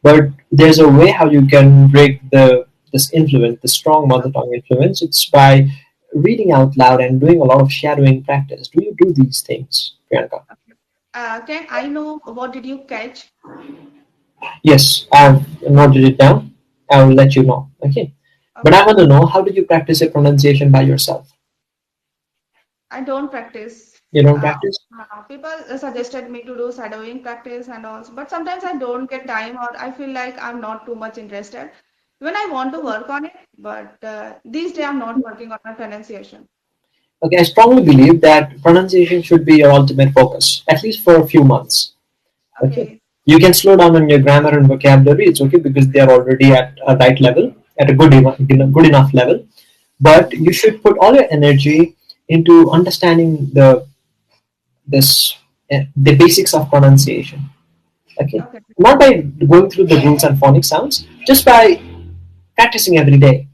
But there's a way how you can break this influence, the strong mother Okay. tongue influence. It's by reading out loud and doing a lot of shadowing practice. Do you do these things, Priyanka? Okay. Can I know what did you catch? Yes, I've noted it down. I will let you know. Okay. But I Okay. want to know, how did you practice your pronunciation by yourself? I don't practice. You don't practice? People suggested me to do shadowing practice and all, but sometimes I don't get time or I feel like I'm not too much interested. When I want to work on it, but these days I'm not working on my pronunciation. Okay, I strongly believe that pronunciation should be your ultimate focus, at least for a few months. Okay. Okay. You can slow down on your grammar and vocabulary. It's okay because they are already at a right level, at a good enough level. But you Mhm. should put all your energy into understanding this the basics of pronunciation. Okay, Okay. not by going through the rules and phonic sounds, just by practicing every day.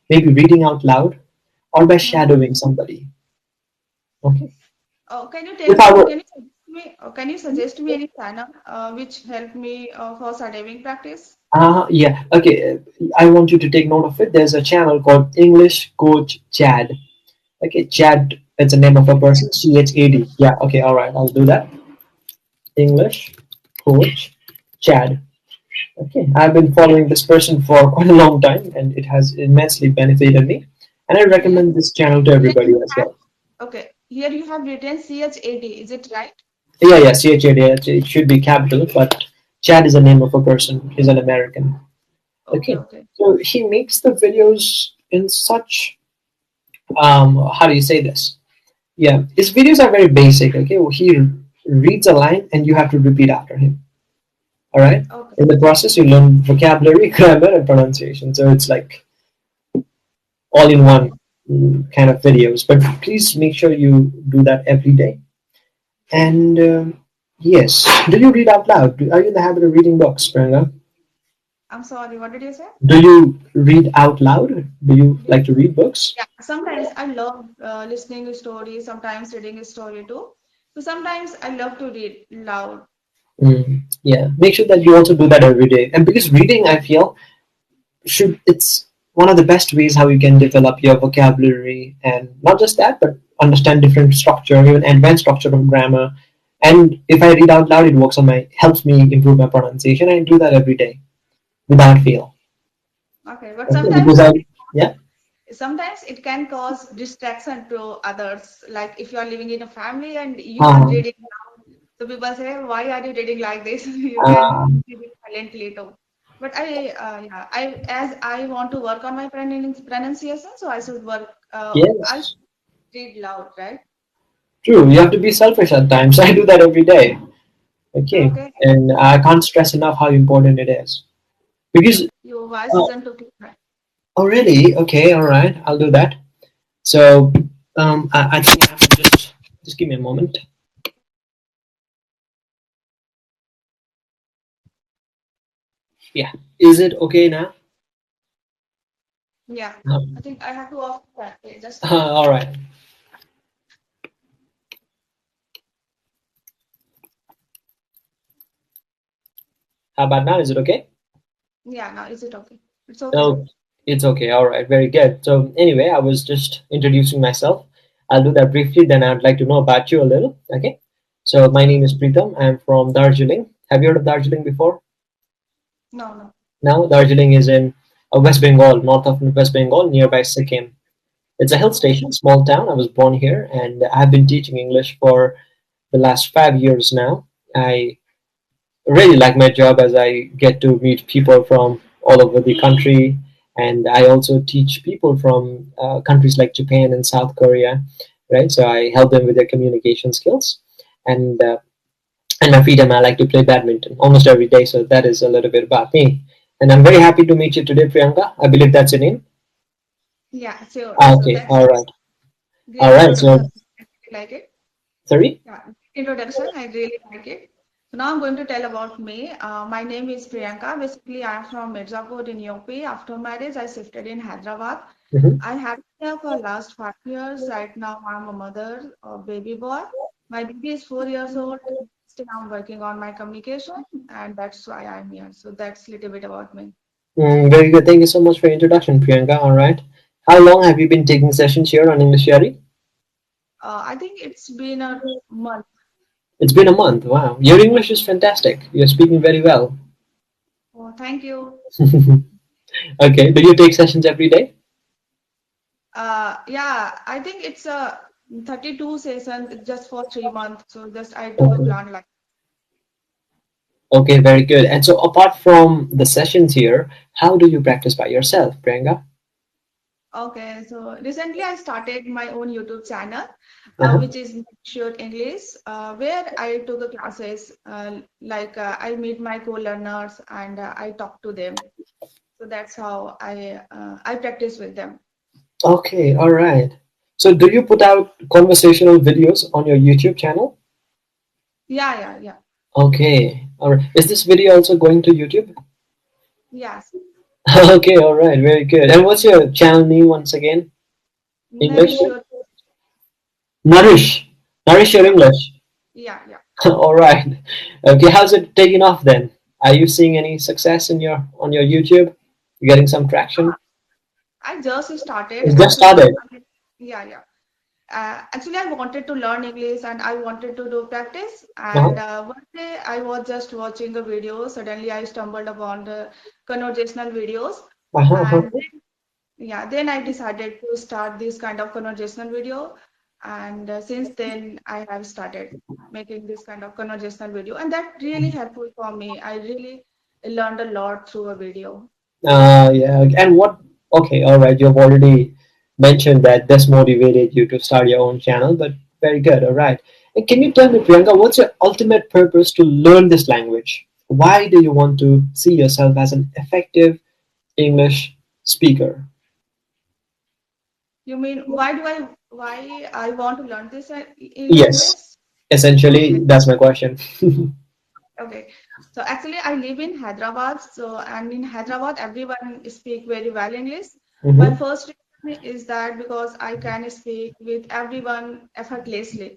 Maybe reading out loud or by Mhm. shadowing somebody. Okay, Oh, can you tell if me, I were can you suggest me any channel which help me for shadowing practice? yeah, okay. I want you to take note of it. There's a channel called English Coach Chad. Okay, Chad. It's a name of a person. CHAD. Yeah. Okay. All right. I'll do that. English Coach Chad. Okay. I've been following this person for quite a long time, and it has immensely benefited me. And I Here, recommend this channel to here everybody you as have, well. okay. Here you have written CHAD. Is it right? Yeah, yeah. CHAD. It should be capital, but Chad is the name of a person. He's an American. Okay, Okay. okay. So he makes the videos in such how do you say this? Yeah, his videos are very basic. Okay, well, he reads a line and you have to repeat after him. All right. Okay. In the process, you learn vocabulary, grammar, and pronunciation. So it's like all in one kind of videos. But please make sure you do that every day. And yes, do you read out loud? Are you in the habit of reading books, Pranga? I'm sorry, what did you say? Do you read out loud? Do you like to read books? Yeah, sometimes I love listening to stories, sometimes reading a story too. So sometimes I love to read loud. Yeah, make sure that you also do that every day. And because reading, I feel, should it's one of the best ways how you can develop your vocabulary, and not just that, but understand different structure, even advanced structure of grammar. And if I read out loud, it works on my helps me improve my pronunciation. I do that every day without fail. Okay, but Okay, because I yeah. sometimes it can cause distraction to others. Like if you are living in a family and you are Uh, reading loud, so people say, "Why are you reading like this? You can uh, read it silently too." But yeah, as I want to work on my pronunciation, so I should work. I yes, should read loud, right? true. You have to be selfish at times. I do that every day. Okay, Okay. and I can't stress enough how important it is because. Your voice Uh, isn't too clear. oh really? Okay, all right. I'll do that. So I think I have to just give me a moment. Yeah. Is it okay now? Yeah, I No. think I have to off that. Okay, just a minute. All right. How about now? Is it okay? Yeah, now is it okay? It's okay now. No, it's okay. All right. Very good. So anyway, I was just introducing myself. I'll do that briefly. Then I'd like to know about you a little. Okay. So my name Okay. is Pritam. I'm from Darjeeling. Have you heard of Darjeeling before? No, no. Now, Darjeeling is in West Bengal, north of West Bengal, nearby Sikkim. It's a hill Okay. station, small town. I was born here, and I've been teaching English for the last 5 years now. I really like my job as I get to meet people from all over the country, and I also teach people from countries like Japan and South Korea, right? So I help them with their communication skills, and my free time I like to play badminton almost every day. So that is a little bit about me, and I'm very happy to meet you today, Priyanka. I believe that's your name. Yeah, sure. So Okay, that's all great right. introduction. So I really like it. sorry. Yeah, introduction. I really like it. So now I'm going to tell about me. My name is Priyanka. Basically, I'm from Mirzapur in UP. After marriage, I shifted in Hyderabad. Mm-hmm. I have been here for last 5 years. Right now, I'm a mother of baby boy. My baby is 4 years old. still I'm working on my communication, and that's why I'm here. So that's a little bit about me. Very good. Thank you so much for your introduction, Priyanka. All right. How long have you been taking sessions here on English Yari? I think it's been a month. It's been a month. Wow. Your English is fantastic. You're speaking very well. Oh, thank you. Okay. Do you take sessions every day? Yeah, I think it's a 32 session just for 3 months. So just I took a Okay. plan like. Okay, very good. And so, apart from the sessions here, how do you practice by yourself, Priyanka? Okay, so recently I started my own YouTube channel, Uh-huh. which is Sure English, where I took the classes. I meet my co-learners and I talk to them. So that's how I practice with them. Okay, all right. So, do you put out conversational videos on your YouTube channel? Yeah, yeah, yeah. Okay, all right. Is this video also going to YouTube? Yes. Okay, all right, very good. And what's your channel name once again? English? Nourish your, Nourish. Nourish your yeah, English. yeah, yeah. All right. Okay, how's it taking off then? Are you seeing any success in your on your YouTube? You getting some traction? I just started It's just actually. started. Yeah, yeah. Actually, I wanted to learn English and I wanted to do practice. Uh-huh. And one day I was just watching a video. Suddenly, I stumbled upon the conversational videos. Uh-huh. And Uh-huh. yeah, then I decided to start this kind of conversational video. And since then, I have started making this kind of conversational video. And that really helpful for me. I really learned a lot through a video. Yeah. Okay. And what? Okay. All right. You've already mentioned that this motivated you to start your own channel, but very good. All right. And can you tell me, Priyanka, what's your ultimate purpose to learn this language? Why do you want to see yourself as an effective English speaker? You mean why I want to learn this in Yes. language? Essentially, Okay. that's my question. Okay, so actually I live in Hyderabad, so and in Hyderabad everyone speak very well English. My Mm-hmm. first reason is that because I can speak with everyone effortlessly.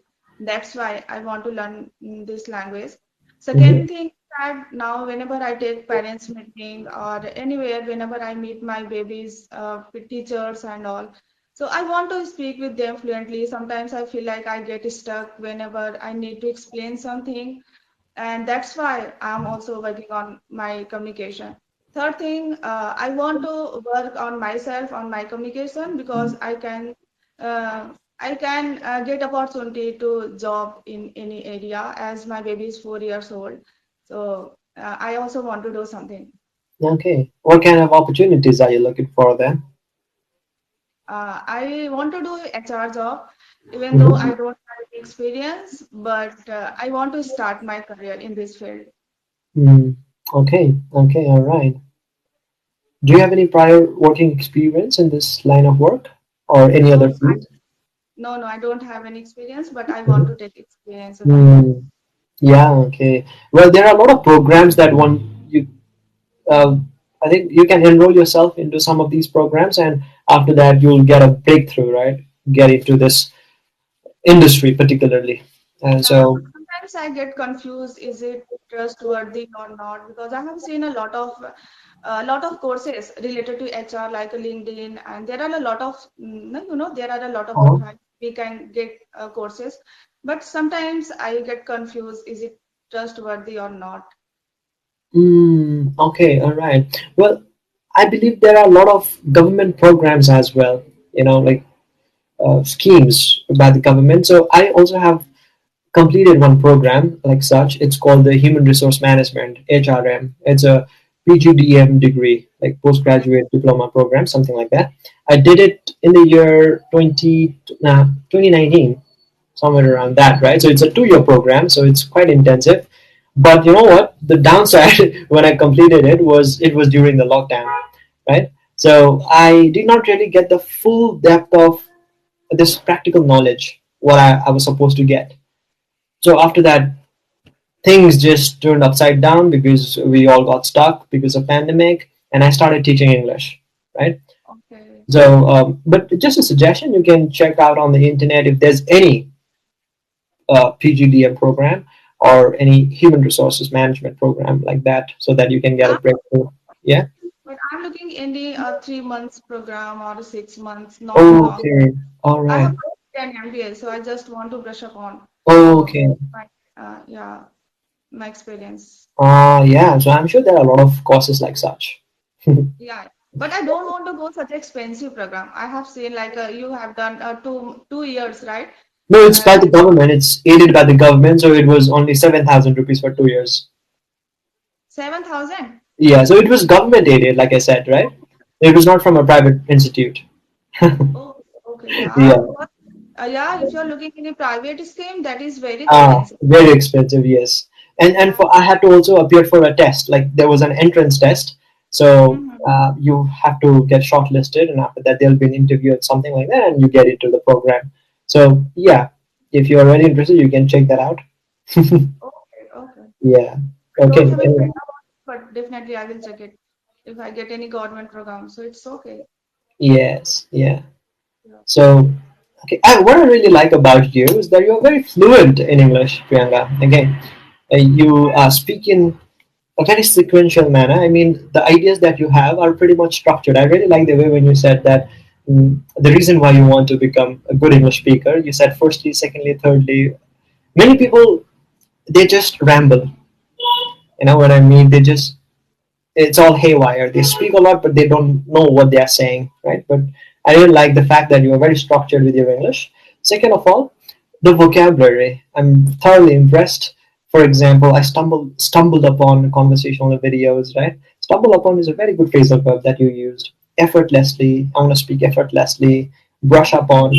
That's why I want to learn this language. Mm-hmm. Second thing is that now whenever I take parents meeting or anywhere, whenever I meet my babies with teachers and all, so I want to speak with them fluently. Sometimes I feel like I get stuck whenever I need to explain something, and that's why I'm also working on my communication. Third thing, I want to work on myself on my communication because I can get opportunity to job in any area as my baby is 4 years old. So I also want to do something. Okay. What kind of opportunities are you looking for then? I want to do HR job, even though I Mm-hmm. don't have any experience, but I want to start my career in this field. Mm. Okay. Okay. All right. Do you have any prior working experience in this line of work or any other No, field? no, I don't have any experience, but I want Mhm. to take experience in my life. Mm. Yeah, okay. Well, there are a lot of programs that one you, uh, I think you can enroll yourself into some of these programs, and after that, you'll get a breakthrough, right? Get into this industry particularly. And Yeah, so, but sometimes I get confused, is it trustworthy or not? Because I have seen a lot of courses related to HR, like LinkedIn, and there are a lot of there are a lot of uh-huh. profiles we can get courses, but sometimes I get confused, is it trustworthy or not? Okay, all right. Well, I believe there are a lot of government programs as well, like schemes by the government. So I also have completed one program like such. It's called the Human Resource Management (HRM). It's a PGDM degree, like postgraduate diploma program, something like that. I did it in the year 2019, somewhere around that, right? So it's a 2 year program, so it's quite intensive. But you know what? The downside when I completed it was during the lockdown, right? So I did not really get the full depth of this practical knowledge what I was supposed to get. So after that, things just turned upside down because we all got stuck because of pandemic, and I started teaching English, right? Okay. So, but just a suggestion, you can check out on the internet if there's any PGDM program. or any human resources management program like that, so that you can get a I'm, breakthrough. Yeah. but I'm looking in the 3 months program or 6 months, not too long. Okay. All I right. have an MBA, so I just want to brush up on Okay. my yeah, my experience. Yeah. So I'm sure there are a lot of courses like such. Yeah, but I don't want to go such expensive program. I have seen like you have done 2 years, right? No, it's by Uh, the government. It's aided by the government, so it was only 7,000 rupees for 2 years. 7,000. Yeah, so it was government aided, like I said, right? It was not from a private institute. Oh, okay, yeah. Yeah. Because, yeah, if you're looking in a private scheme, that is very expensive. Very expensive, yes. And Yeah. for I had to also appear for a test. Like there was an entrance test, so Mm-hmm. you have to get shortlisted, and after that there'll be an interview or something like that, and you get into the program. So yeah, if you are very interested, you can check that out. Okay, okay. Yeah. I Okay. don't have any Anyway. idea about it, but definitely I will check it if I get any government program. So it's okay. Yes. Yeah. Yeah. So, okay, what I really like about you is that you're very fluent in English, Priyanka. Again, you speak in a very sequential manner. I mean, the ideas that you have are pretty much structured. I really like the way when you said that the reason why you want to become a good English speaker, you said firstly, secondly, thirdly. Many people, they just ramble. You know what I mean? They just it's all haywire. They speak a lot, but they don't know what they are saying, right? But I really like the fact that you are very structured with your English. Second of all, the vocabulary. I'm thoroughly impressed. For example, I stumbled upon conversational videos, right? Stumble upon is a very good phrasal verb that you used. Effortlessly. I want to speak effortlessly. Brush up on.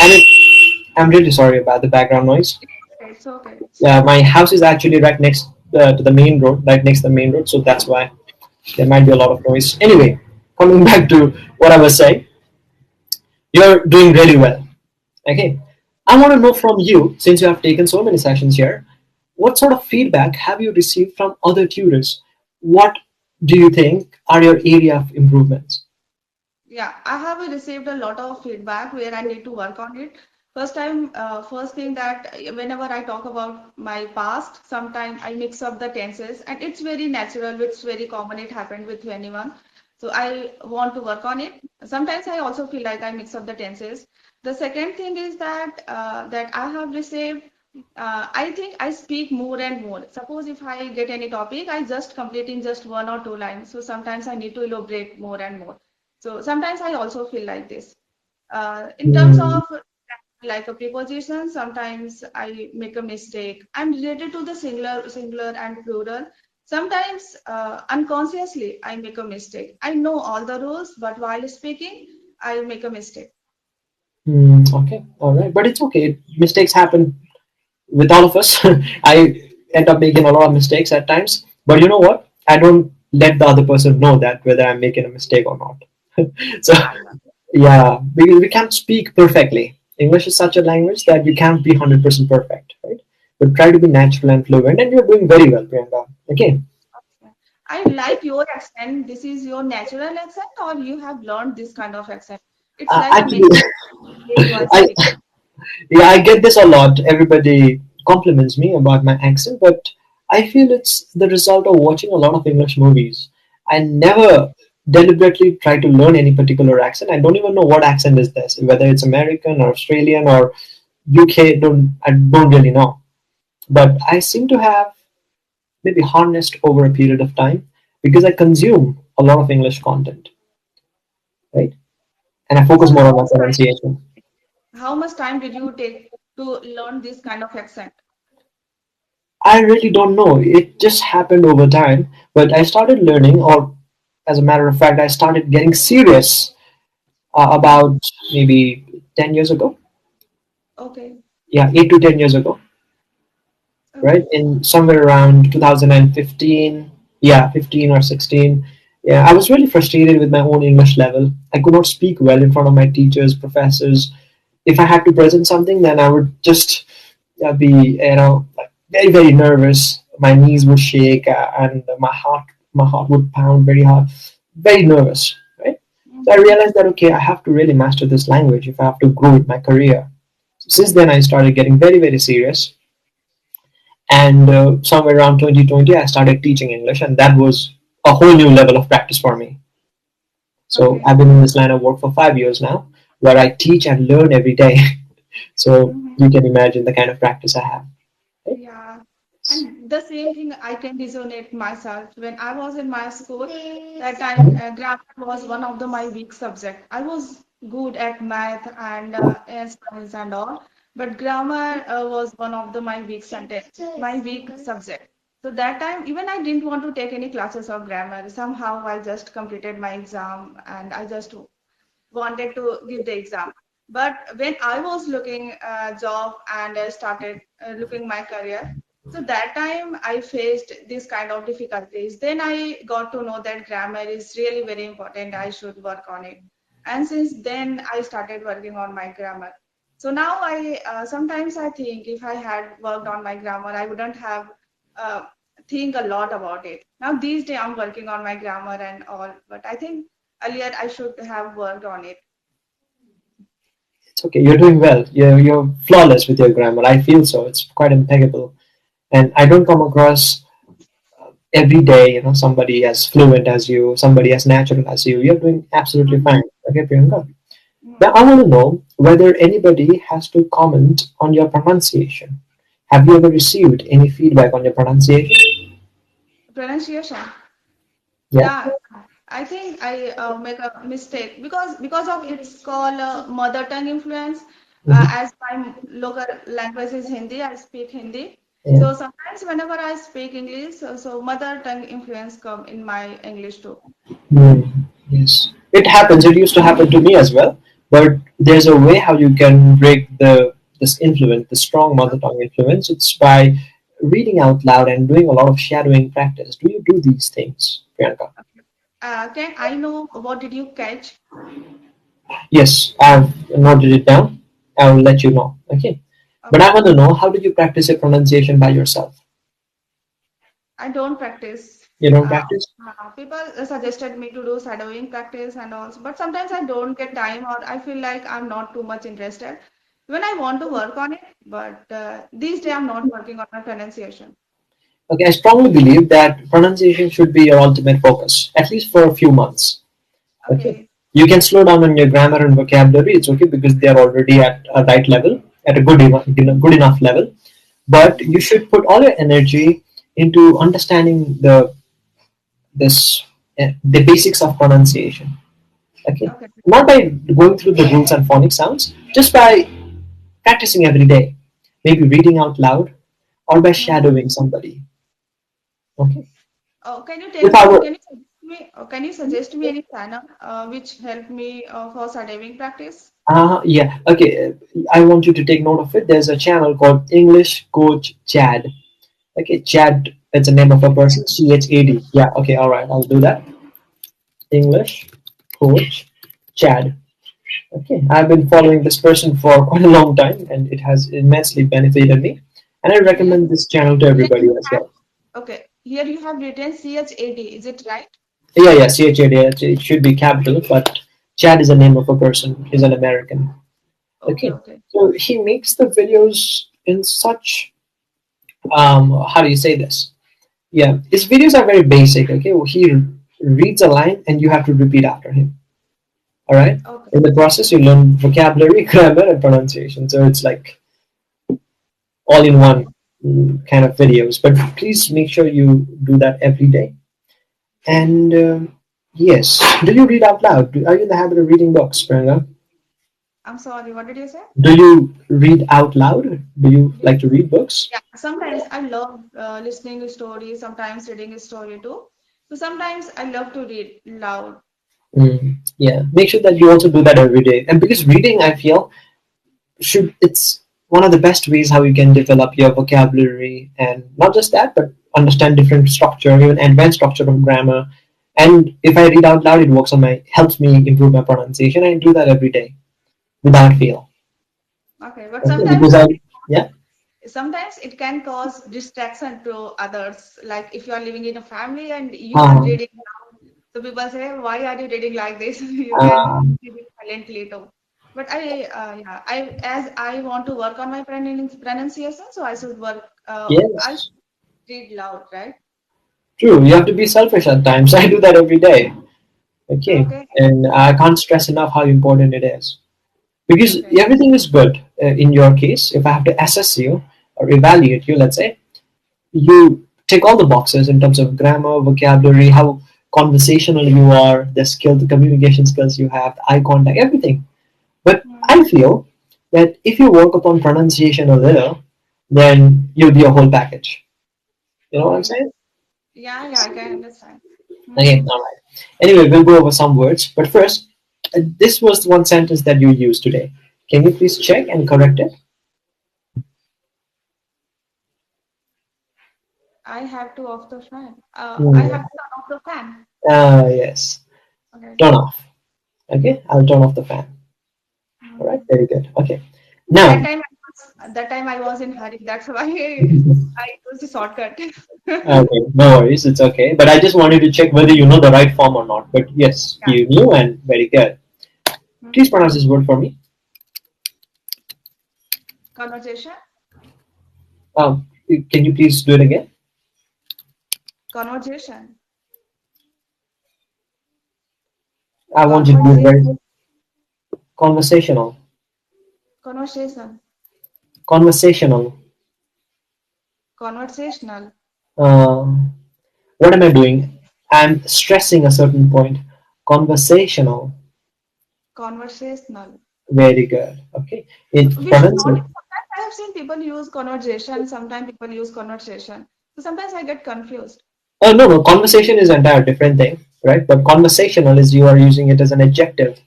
And I'm really sorry about the background noise. It's okay. My house is actually right next to the main road, right next to the main road, so that's why there might be a lot of noise. Anyway, coming back to what I was saying, you're doing really well. Okay. I want to know from you, since you have taken so many sessions here, what sort of feedback have you received from other tutors? What do you think are your area of improvements? Yeah, I have received a lot of feedback where I need to work on it. First thing that whenever I talk about my past, sometimes I mix up the tenses, and it's very natural, it's very common, it happened with anyone. So I want to work on it. Sometimes I also feel like I mix up the tenses. The second thing is that I have received. I think I speak more and more. Suppose if I get any topic, I just complete in just 1 or 2 lines. So sometimes I need to elaborate more and more. So sometimes I also feel like this. In terms Hmm. of like a preposition, sometimes I make a mistake. I'm related to the singular and plural. Sometimes unconsciously I make a mistake. I know all the rules, but while speaking, I make a mistake. Okay, all right, but it's okay. Mistakes happen with all of us. I end up making a lot of mistakes at times, but you know what? I don't let the other person know that whether I'm making a mistake or not. So Yeah, yeah. yeah, because we can't speak perfectly. English is such a language that you can't be 100% perfect, right? But try to be natural and fluent, and you're doing very well, Priyanka. Okay. Okay. I like your accent. This is your natural accent, or you have learned this kind of accent? It's like a Actually, natural way you are I speaking. yeah, I get this a lot. Everybody compliments me about my accent, but I feel it's the result of watching a lot of English movies. I never deliberately try to learn any particular accent. I don't even know what accent is this, whether it's American or Australian or UK. I don't really know. But I seem to have maybe harnessed over a period of time because I consume a lot of English content, right? And I focus So more on my pronunciation. how much time did you take to learn this kind of accent? I really don't know. It just happened over time. But I started learning, or as a matter of fact, I started getting serious Mhm. about maybe 10 years ago. Okay, Yeah, 8 to 10 years ago, right? okay. In somewhere around 2015. Yeah, 15 or 16. Yeah, I was really frustrated with my own English level. I could not speak well in front of my teachers, professors. If I had to present something, then I would just be, like very, very nervous. My knees would shake and my heart would pound very hard. Very nervous, right? So I Mhm. realized that okay, I have to really master this language if I have to grow with my career. So since then, I started getting very, very serious. And somewhere around 2020, I started teaching English, and that was a whole new level of practice for me. So Okay. I've been in this line of work for 5 years now, where I teach and learn every day. So Mhm. you can imagine the kind of practice I have. Right? Yeah. And the same thing I can resonate myself. When I was in my school, that time grammar was one of my weak subject. I was good at math and science and all, but grammar was one of my weak sentence, my weak subject. So that time, even I didn't want to take any classes of grammar. Somehow I just completed my exam and I just wanted to give the exam. But when I was looking job and started looking my career, so that time I faced this kind of difficulties. Then I got to know that grammar is really very important. I should work on it. And since then I started working on my grammar. So now I sometimes I think if I had worked on my grammar, I wouldn't have uh, think a lot about it. Now these days I'm working on my grammar and all, but I think earlier I should have worked on it. It's okay. You're doing well. You're flawless with your grammar. I feel so. It's quite impeccable. And I don't come across every day, somebody as fluent as you, somebody as natural as you. You're doing absolutely Mhm. fine. Okay, Priyanka. Now, Mhm. I want to know whether anybody has to comment on your pronunciation. Have you ever received any feedback on your pronunciation? Pronunciation. Yeah. Yeah, I think I make a mistake because of it's called mother tongue influence. Mhm. As my local language is Hindi, I speak Hindi. Yeah. So sometimes whenever I speak English, so mother tongue influence come in my English too. Mm, yes. It happens. It used to happen to me as well. But there's a way how you can break this influence, the strong mother tongue influence. It's by reading out loud and doing a lot of shadowing practice. Do you do these things, Priyanka? Can I know what did you catch? Yes, I've noted it down. I will let you know. Okay. But I Okay. want to know, how did you practice your pronunciation by yourself? I don't practice. You don't Uh, practice? People suggested me to do shadowing practice and all, but sometimes I don't get time or I feel like I'm not too much interested. When I want to work on it, but these days I'm not working on my pronunciation. Okay, I strongly believe that pronunciation should be your ultimate focus, at least for a few months. Okay. Okay. You can slow down on your grammar and vocabulary. It's okay because they are already at a right level, at a good enough level. But Mhm. you should put all your energy into understanding the basics of pronunciation. Okay, Okay. not by going through the rules and phonic sounds, just by practicing every day. Maybe reading out loud or by Mhm. shadowing somebody. Okay. Oh, can you tell If I me? were Can you suggest me? Can you suggest me any channel which help me for shadowing practice? Yeah, okay. I want you to take note of it. There's a channel called English Coach Chad. Okay, Chad, it's a name of a person. CHAD. Yeah, okay, all right, I'll do that. English Coach Chad. Okay, I've been following this person for quite a long time, and it has immensely benefited me. And I Here, recommend this channel to here everybody you as have well. okay. Here you have written CHAD. Is it right? Yeah, yeah, CHAD. It should be capital, but Chad is the name of a person. He's an American. Okay, Okay, okay. so he makes the videos in such how do you say this? Yeah, his videos are very basic. Okay, well, he reads a line and you have to repeat after him. All right. Okay. In the process, you learn vocabulary, grammar, and pronunciation. So it's like all in Okay. one kind of videos. But please make sure you do that every day. And yes, do you read out loud? Are you in the habit of reading books, Pranga? I'm sorry, what did you say? Do you read out loud? Do you like to read books? Yeah, sometimes I love listening to stories, sometimes reading a story too. So sometimes I love to read loud. Yeah, make sure that you also do that every day. And because reading, I feel, should it's one of the best ways how you can develop your vocabulary, and not just that, but understand different structure, even advanced structure of grammar. And if I read out loud, it works on my helps me improve my pronunciation. I do that every day without fail. Okay, but Okay, because I yeah. sometimes it can cause distraction to others. Like if you are living in a family and you are Uh, reading loud, so people say, "Why are you reading like this? You can uh, read it silently too." But yeah, I as I want to work on my pronunciation, so I should work I Yes, read loud, right? true. You have to be selfish at times. I do that every day. Okay, Okay, and I can't stress enough how important it is because okay. everything is good in your case. If I have to assess you or evaluate you, let's say you tick all the boxes in terms of grammar, vocabulary, how conversational you are, the skill, the communication skills you have, the eye contact, everything. But Hmm. I feel that if you work upon pronunciation a little, then you'll be a whole package. You know what I'm Okay. saying? Yeah, yeah, I can understand. Okay, Hmm. all right. Anyway, we'll go over some words. But first, this was one sentence that you used today. Can you please check and correct it? I have to off the fan. I Hmm. have to turn off the fan. Yes. Okay. Turn off. Okay, I'll turn off the fan. All right, Hmm. very good. Okay. That Now, time I was in hurry. That's why I used the shortcut. okay, no worries, it's okay. But I just wanted to check whether you know the right form or not. But yes, Yeah. you knew and very good. Please Hmm. pronounce this word for me. Conversation. Um, can you please do it again? Conversation. I want you to do it Conversation. very conversational. Conversation. Conversational. Conversational. Um, what am I doing? I'm stressing a certain point. Conversational. Conversational. Very good. Okay. In We should not. pronunciation. Sometimes I have seen people use conversation. Sometimes people use conversation. So sometimes I get confused. Oh no, no. Conversation is an entire different thing, right? But conversational is you are using it as an adjective,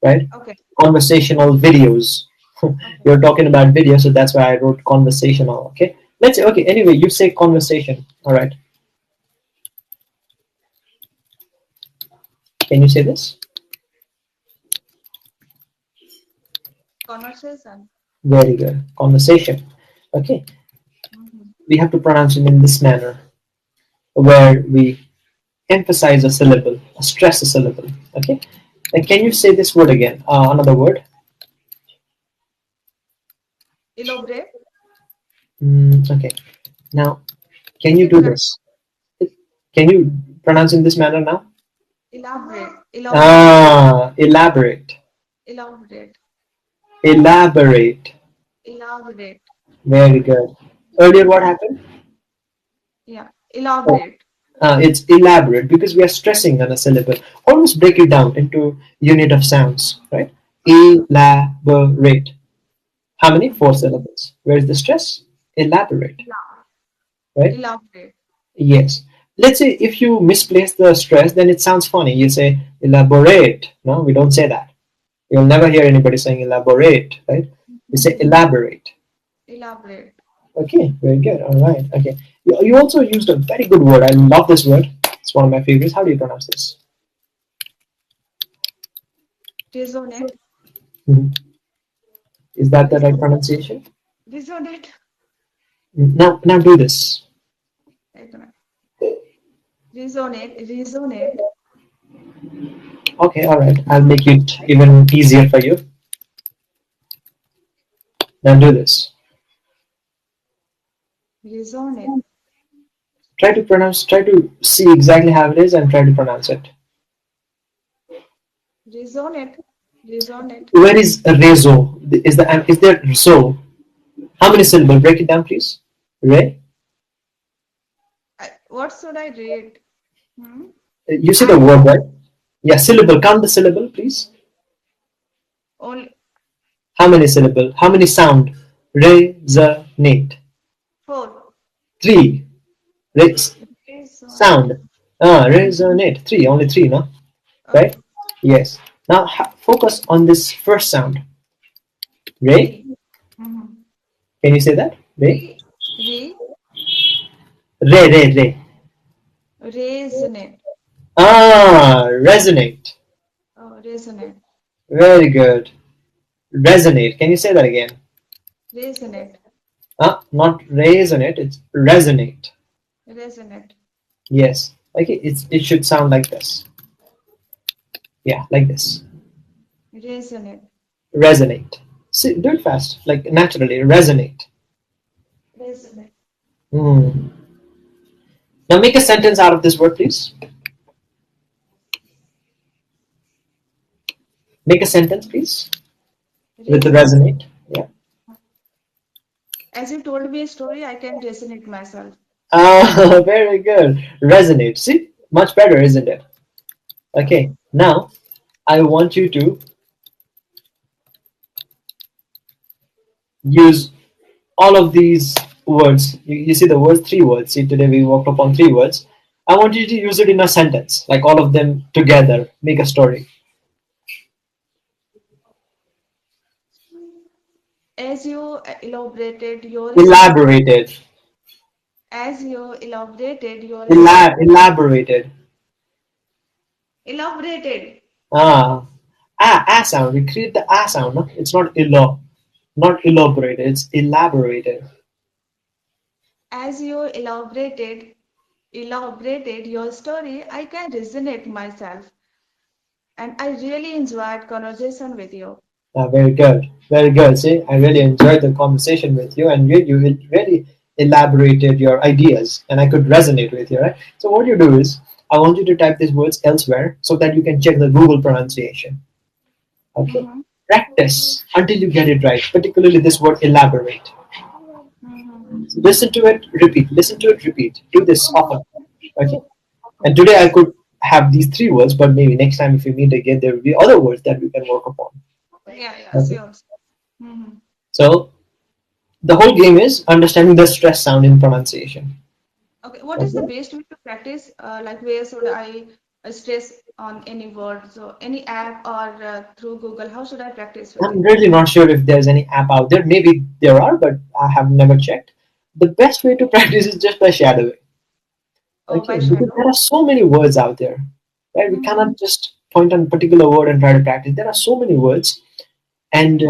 right? Okay. Conversational videos. Okay. You're talking about video, so that's why I wrote conversational. Okay. Let's say okay. Anyway, you say conversation. All right. Can you say this? Conversation. Very good. Conversation. Okay. Mhm. We have to pronounce it in this manner, where we emphasize a syllable, stress a syllable. Okay. And can you say this word again? Another word. Elaborate. Okay. Now, can Is you it do correct? this? Can you pronounce in this manner now? Elaborate. Elaborate. Elaborate. Elaborate. Elaborate. Elaborate. Very good. Earlier, what Mhm. happened? Yeah. Oh, Elaborate. it's elaborate because we are stressing on a syllable. Almost break it down into unit of sounds, right? Okay. Elaborate. How many? Mhm. Four syllables. Where is the stress? Elaborate, Ela- right? Elaborate. Yes. Let's say if you misplace the stress, then it sounds funny. You say elaborate. No, we don't say that. You'll never hear anybody saying elaborate, right? You say Mhm. elaborate. Elaborate. Okay, very good. All right. Okay. You also used a very good word. I love this word. It's one of my favorites. How do you pronounce this? Resonate. Mhm. Is that the right Resonate. pronunciation? Resonate. Now do this. Wait a minute. Resonate. Resonate. Okay, all right. I'll make it even easier for you. Now do this. Resonate. Try to pronounce. Try to see exactly how it is and try to pronounce it. Resonate. Resonate. Where is rezo? Is there zo? How many syllables? Break it down, please. Re. What should I read? Hmm? You see the I word, know right? Yeah, syllable. Count the syllable, please. only How many syllable? How many sound? Resonate. four. Three. Resonate. Sound. Resonate. Three. Only three, no? Right? Okay. Yes. Now focus on this first sound. Re. Re. Mhm. Can you say that? Re. Re. Re. Re. Re. Re. Resonate. Resonate. Oh, resonate. Very good. Resonate. Can you say that again? Resonate. Not resonate. It's resonate. Resonate. Yes. Okay. It should sound like this. Yeah, like this. Resonate. Resonate. See, do it fast, like naturally. Resonate. Resonate. Hmm. Now make a sentence out of this word, please. Make a sentence, please, with the Resonate. resonate. Yeah. As you told me a story, I can resonate myself. Very good. Resonate. See, much better, isn't it? Yes. Okay. Now I want you to use all of these words. You see the words, three words. See, today we worked upon three words. I want you to use it in a sentence, like all of them together. Make a story. As you elaborated your story, Elaborated. as you elaborated your story, Elaborated. elaborated, Ah, sound. We create the sound. No? It's not elaborated. It's elaborated. as you elaborated your story, I can resonate myself, and I really enjoyed conversation with you. Very good. Very good. See, I really enjoyed the conversation with you, and you really elaborated your ideas, and I could resonate with you, right? So what you do is, I want you to type these words elsewhere so that you can check the Google pronunciation. Okay. Mm-hmm. Practice until you get it right. Particularly this word elaborate. Mm-hmm. Listen to it, repeat. Listen to it, repeat. Do this often. Okay. Okay. And today I could have these three words, but maybe next time if we meet again, there will be other words that we can work upon. Yeah, yeah, Okay. sure. Mm-hmm. So the whole game is understanding the stress sound in pronunciation. Okay, what is the Okay. best way to practice? Like, where should I stress on any word? So, any app or through Google, how should I practice with I'm it? really not sure if there's any app out there. Maybe there are, but I have never checked. The best way to practice is just by shadowing. Oh, Okay, by because shadow. there are so many words out there, right? We Mm-hmm. cannot just point on a particular word and try to practice. There are so many words, and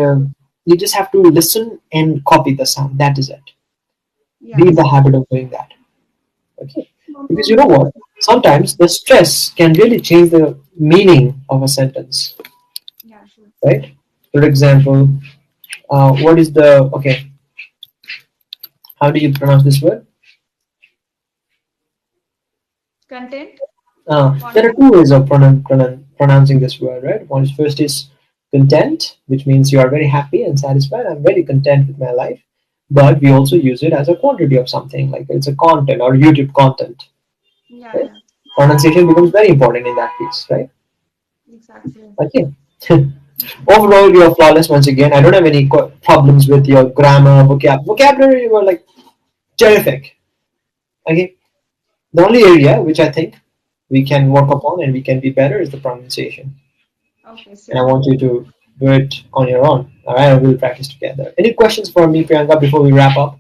you just have to listen and copy the sound. That is it. Be in Yes. the habit of doing that. Okay, because you know Yes. what? Sometimes the stress can really change the meaning of a sentence, Yeah, sure. right? For example, what is the okay? How do you pronounce this word? Content. There are Content. two ways of pronouncing this word, right? One is first is content, which means you are very happy and satisfied. I'm very content with my life. But we also use it as a quantity of something, like it's a content or YouTube content. Yeah, Right? yeah. Pronunciation becomes very important in that case, right? Exactly. Okay. Overall, you're flawless once again. I don't have any problems with your grammar, vocabulary. You were like terrific. Okay. The only area which I think we can work upon and we can be better is the pronunciation. Okay, And I sure. want you to do it on your own. All right, and we'll practice together. Any questions for me, Priyanka, before we wrap up?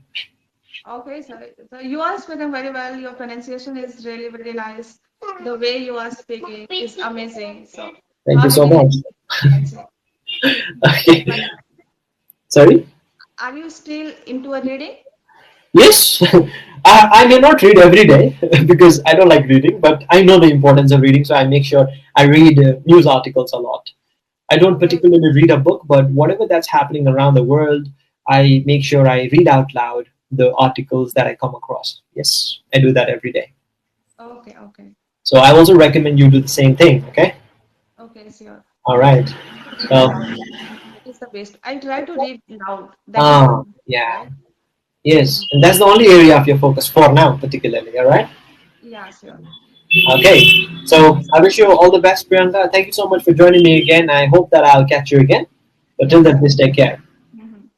Okay, so you are speaking very well. Your pronunciation is really very nice. The way you are speaking is amazing. So, Thank you how so many much. languages you can say? Okay, But sorry. are you still into a reading? Yes, I may not read every day because I don't like reading, but I know the importance of reading, so I make sure I read news articles a lot. I don't Okay, particularly read a book, but whatever that's happening around the world, I make sure I read out loud the articles that I come across. Yes, I do that every day. okay, okay, So I also recommend you do the same thing. Okay. okay, sure. All right. Reading So, loud. That is the best. I try to read loud. That is the yeah. right. Yes, Mhm. and that's the only area of your focus for now, particularly. All right. Yeah, sure. Okay. So Yes. I wish you all the best, Priyanka. Thank you so much for joining me again. I hope that I'll catch you again. But till Yes. then, please take care. Mhm.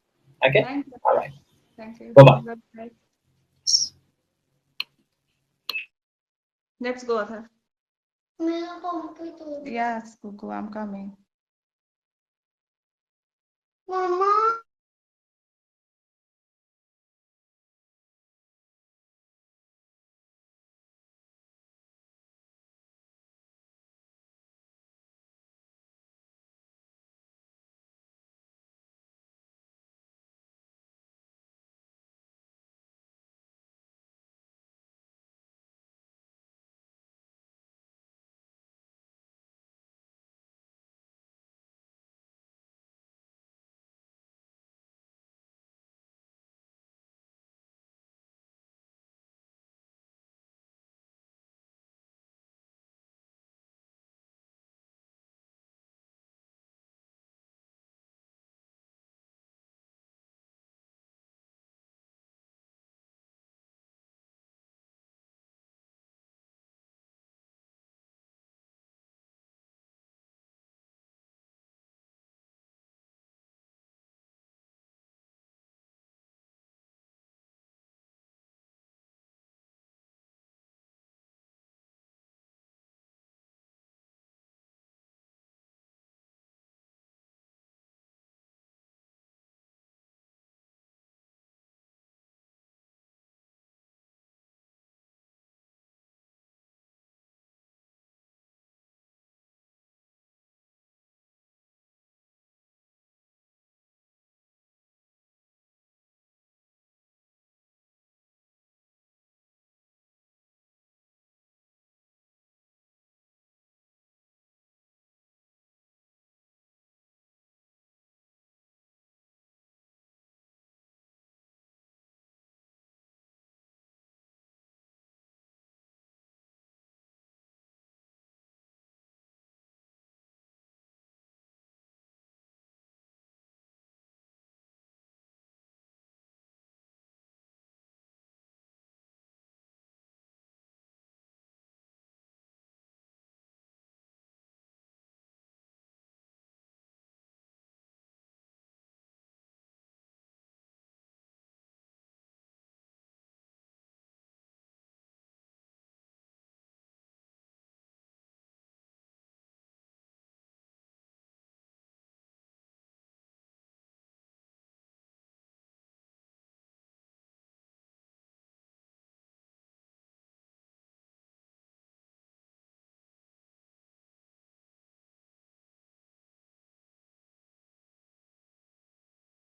Okay. Thank you. All right. Thank you. Bye bye. Bye. Let's go, Arthur. Yes, Cuckoo, I'm coming. Mama.